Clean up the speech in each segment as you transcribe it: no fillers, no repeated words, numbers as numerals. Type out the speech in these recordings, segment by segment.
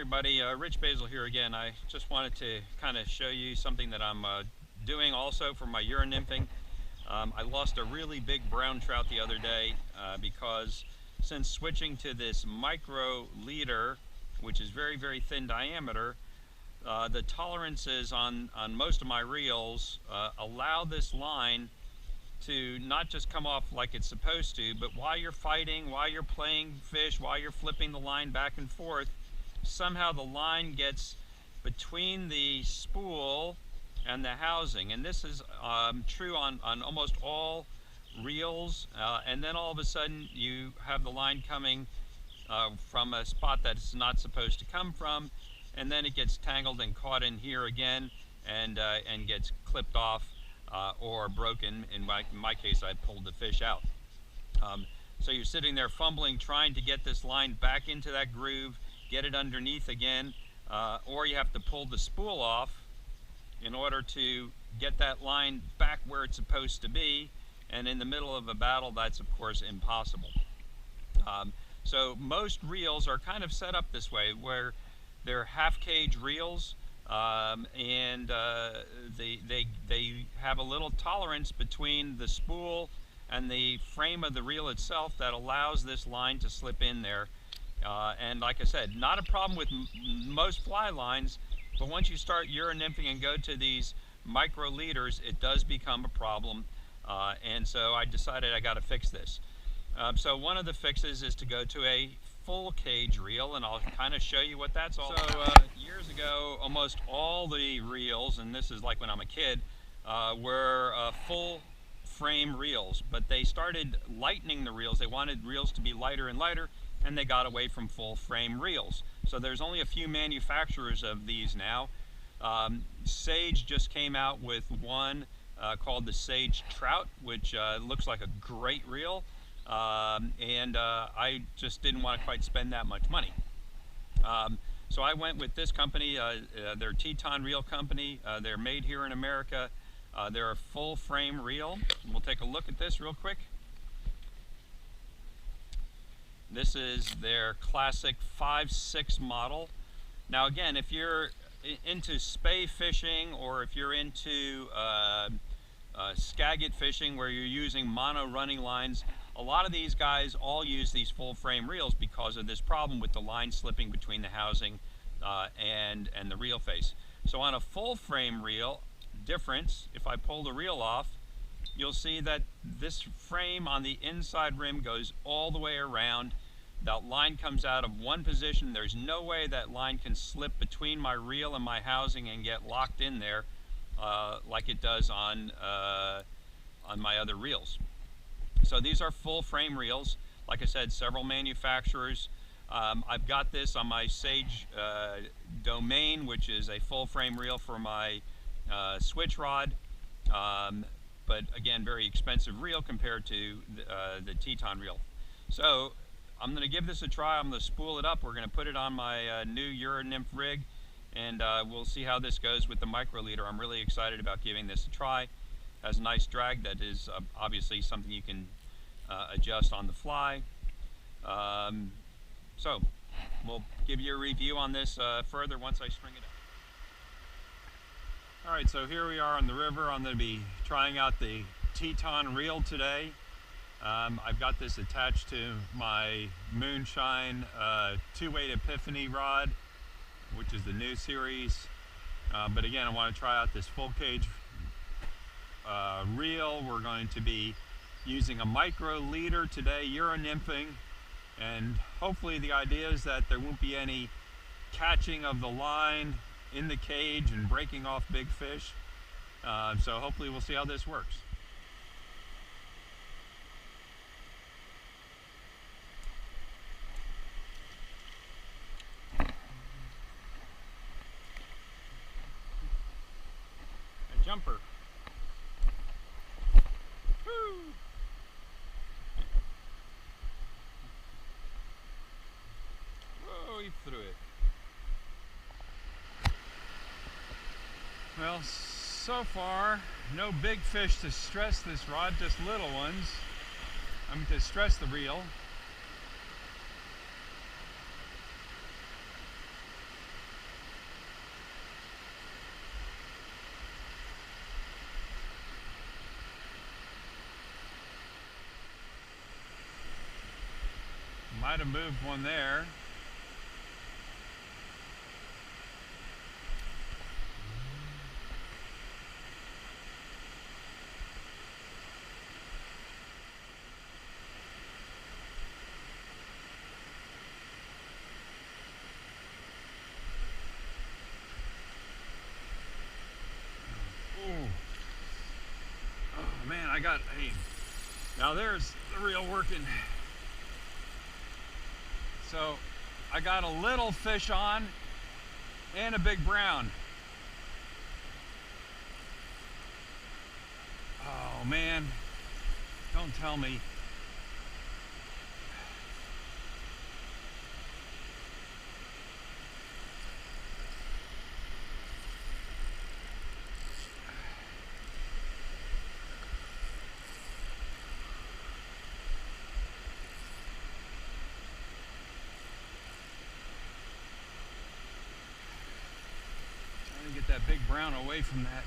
Everybody, Rich Boesel here again. I just wanted to kind of show you something that I'm doing also for my Euronymphing. I lost a really big brown trout the other day because since switching to this micro leader, which is very, very thin diameter, the tolerances on most of my reels allow this line to not just come off like it's supposed to, but while you're fighting, while you're playing fish, while you're flipping the line back and forth, somehow the line gets between the spool and the housing. And this is true on almost all reels. And then all of a sudden you have the line coming from a spot that it's not supposed to come from, and then it gets tangled and caught in here again and gets clipped off or broken. In my case, I pulled the fish out. So you're sitting there fumbling, trying to get this line back into that groove, get it underneath again, or you have to pull the spool off in order to get that line back where it's supposed to be. And in the middle of a battle, that's of course impossible. So most reels are kind of set up this way, where they're half cage reels, and they have a little tolerance between the spool and the frame of the reel itself that allows this line to slip in there. And like I said, not a problem with most fly lines, but once you start Euronymphing and go to these micro leaders, it does become a problem. And so I decided I got to fix this. So one of the fixes is to go to a full cage reel, and I'll kind of show you what that's all about. Years ago, almost all the reels, and this is like when I'm a kid, were full frame reels, but they started lightening the reels. They wanted reels to be lighter and lighter, and they got away from full frame reels. So there's only a few manufacturers of these now. Sage just came out with one called the Sage Trout, which looks like a great reel. I just didn't want to quite spend that much money. So I went with this company. They're Teton Reel company. They're made here in America. They're a full frame reel. We'll take a look at this real quick. This is their classic 5.6 model. Now again, if you're into spay fishing, or if you're into skagit fishing where you're using mono running lines, a lot of these guys all use these full frame reels because of this problem with the line slipping between the housing and the reel face. So on a full frame reel, difference, if I pull the reel off, you'll see that this frame on the inside rim goes all the way around. That line comes out of one position. There's no way that line can slip between my reel and my housing and get locked in there like it does on my other reels. So these are full frame reels. Like I said, several manufacturers. I've got this on my Sage Domain, which is a full frame reel for my switch rod. But again, very expensive reel compared to the Teton reel. So I'm going to give this a try. I'm going to spool it up. We're going to put it on my new Euronymph rig, and we'll see how this goes with the micro leader. I'm really excited about giving this a try. Has a nice drag that is obviously something you can adjust on the fly. So we'll give you a review on this further once I string it up. Alright, so here we are on the river. I'm going to be trying out the Teton reel today. I've got this attached to my Moonshine 2-weight Epiphany rod, which is the new series. But again, I want to try out this full cage reel. We're going to be using a micro leader today, Euronymphing, and hopefully the idea is that there won't be any catching of the line in the cage and breaking off big fish. So hopefully we'll see how this works. A jumper. Woo! Whoa, he threw it. Well, so far, no big fish to stress this rod, just little ones. I'm to stress the reel. Might have moved one there. Oh man, now there's the reel working. So I got a little fish on and a big brown. Oh man, don't tell me. Get that big brown away from that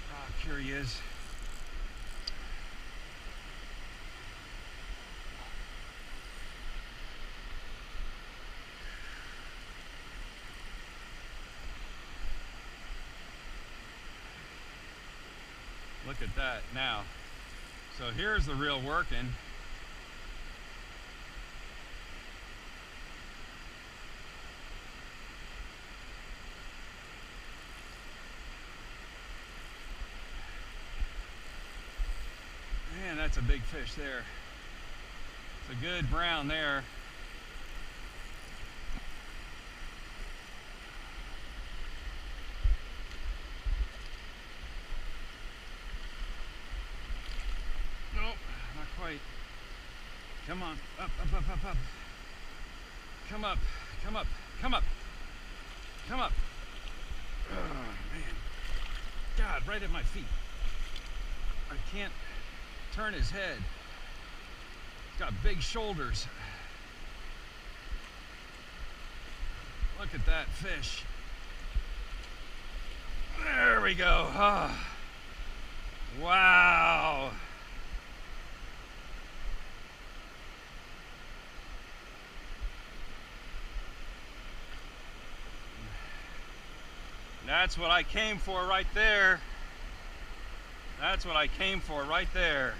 rock. Here he is. Look at that now. So here's the reel working. Man, that's a big fish there. It's a good brown there. Nope, not quite. Come on, up, up, up, up, up. Come up, come up, come up, come up. Oh, man. God, right at my feet. I can't turn his head. He's got big shoulders. Look at that fish. There we go. Oh. Wow. That's what I came for right there. That's what I came for right there.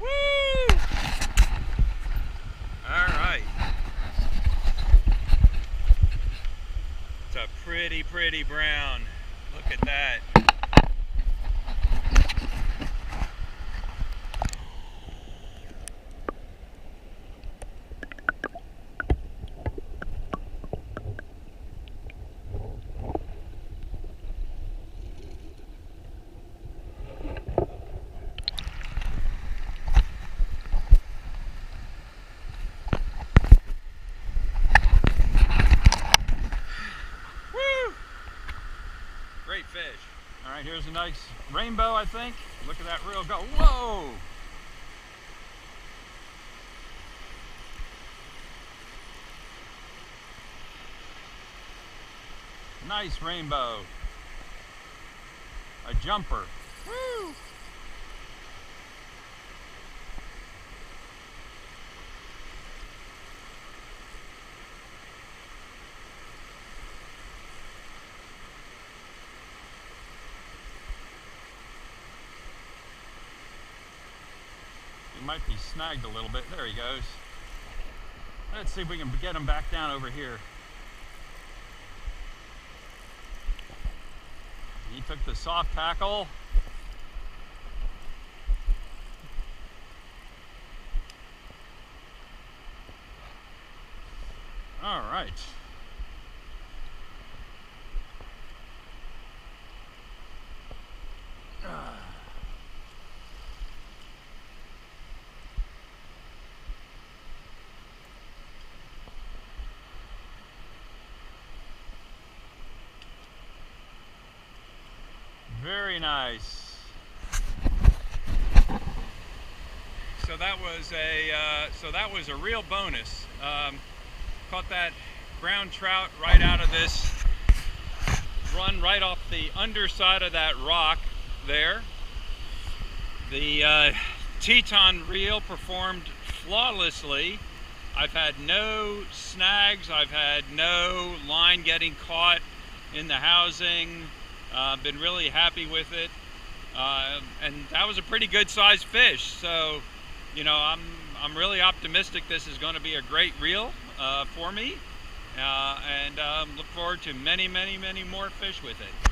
Woo! All right. It's a pretty, pretty brown. Look at that. Great fish. All right, here's a nice rainbow, I think. Look at that reel go. Whoa! Nice rainbow. A jumper. Woo! He might be snagged a little bit. There he goes. Let's see if we can get him back down over here. He took the soft tackle. All right. Very nice. So that was a real bonus. Caught that brown trout right out of this run, right off the underside of that rock there. The Teton reel performed flawlessly. I've had no snags, I've had no line getting caught in the housing. Been really happy with it. And that was a pretty good sized fish. So, you know, I'm really optimistic this is going to be a great reel for me. And look forward to many more fish with it.